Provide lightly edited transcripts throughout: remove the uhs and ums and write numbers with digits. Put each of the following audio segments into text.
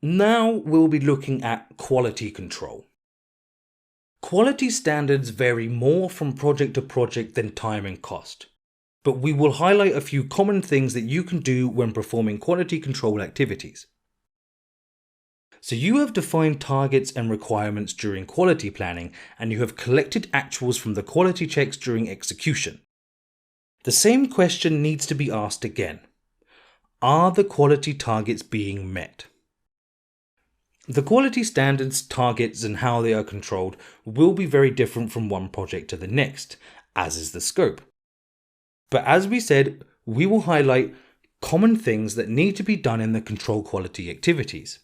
Now we'll be looking at quality control. Quality standards vary more from project to project than time and cost, but we will highlight a few common things that you can do when performing quality control activities. So you have defined targets and requirements during quality planning, and you have collected actuals from the quality checks during execution. The same question needs to be asked again. Are the quality targets being met? The quality standards, targets, and how they are controlled will be very different from one project to the next, as is the scope. But as we said, we will highlight common things that need to be done in the control quality activities.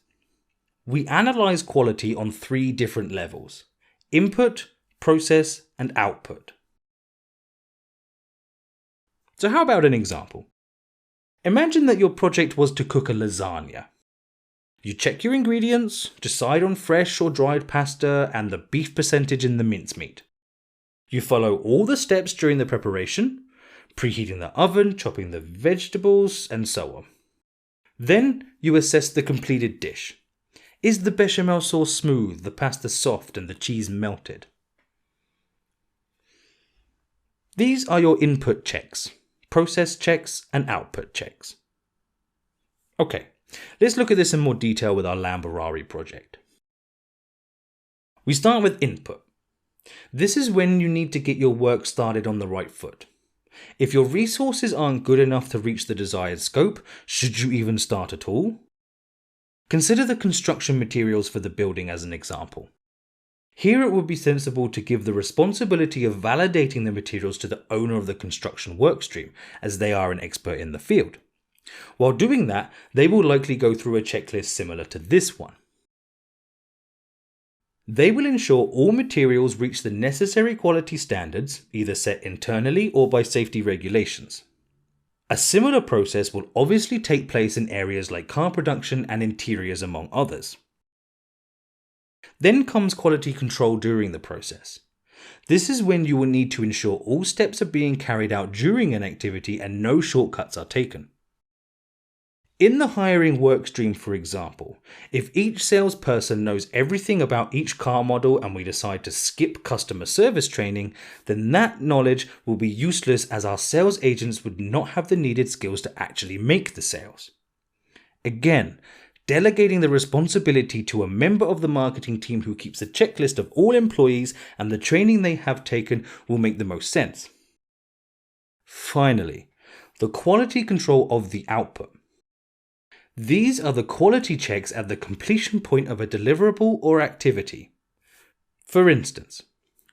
We analyze quality on 3 different levels: input, process, and output. So how about an example? Imagine that your project was to cook a lasagna. You check your ingredients, decide on fresh or dried pasta and the beef percentage in the mincemeat. You follow all the steps during the preparation, preheating the oven, chopping the vegetables, and so on. Then you assess the completed dish. Is the bechamel sauce smooth, the pasta soft, and the cheese melted? These are your input checks, process checks, and output checks. Okay. Let's look at this in more detail with our Lamborghini project. We start with input. This is when you need to get your work started on the right foot. If your resources aren't good enough to reach the desired scope, should you even start at all? Consider the construction materials for the building as an example. Here it would be sensible to give the responsibility of validating the materials to the owner of the construction workstream, as they are an expert in the field. While doing that, they will likely go through a checklist similar to this one. They will ensure all materials reach the necessary quality standards, either set internally or by safety regulations. A similar process will obviously take place in areas like car production and interiors, among others. Then comes quality control during the process. This is when you will need to ensure all steps are being carried out during an activity and no shortcuts are taken. In the hiring workstream, for example, if each salesperson knows everything about each car model and we decide to skip customer service training, then that knowledge will be useless, as our sales agents would not have the needed skills to actually make the sales. Again, delegating the responsibility to a member of the marketing team who keeps a checklist of all employees and the training they have taken will make the most sense. Finally, the quality control of the output. These are the quality checks at the completion point of a deliverable or activity. For instance,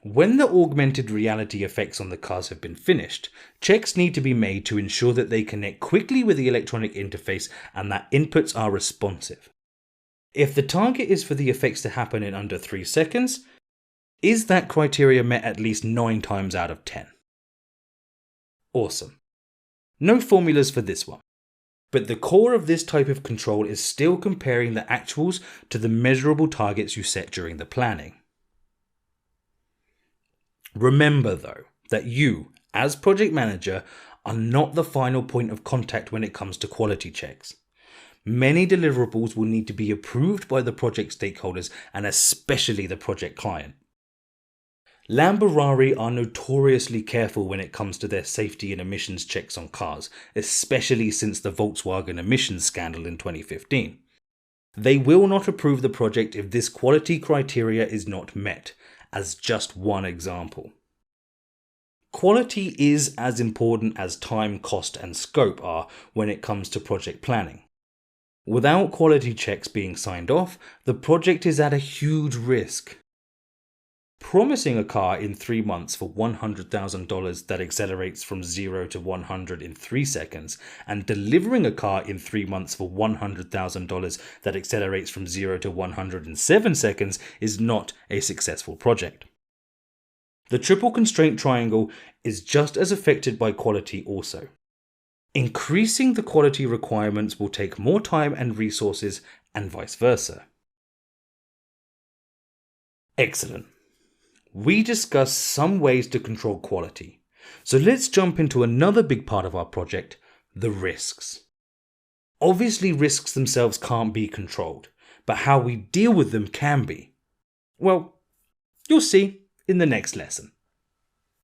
when the augmented reality effects on the cars have been finished, checks need to be made to ensure that they connect quickly with the electronic interface and that inputs are responsive. If the target is for the effects to happen in under 3 seconds, is that criteria met at least 9 times out of 10? Awesome. No formulas for this one. But the core of this type of control is still comparing the actuals to the measurable targets you set during the planning. Remember though, that you, as project manager, are not the final point of contact when it comes to quality checks. Many deliverables will need to be approved by the project stakeholders and especially the project client. Lamborghini are notoriously careful when it comes to their safety and emissions checks on cars, especially since the Volkswagen emissions scandal in 2015. They will not approve the project if this quality criteria is not met, as just one example. Quality is as important as time, cost, and scope are when it comes to project planning. Without quality checks being signed off, the project is at a huge risk. Promising a car in 3 months for $100,000 that accelerates from 0 to 100 in 3 seconds, and delivering a car in 3 months for $100,000 that accelerates from 0 to 100 in 7 seconds is not a successful project. The triple constraint triangle is just as affected by quality also. Increasing the quality requirements will take more time and resources, and vice versa. Excellent. We discussed some ways to control quality. So let's jump into another big part of our project, the risks. Obviously, risks themselves can't be controlled, but how we deal with them can be. Well, you'll see in the next lesson.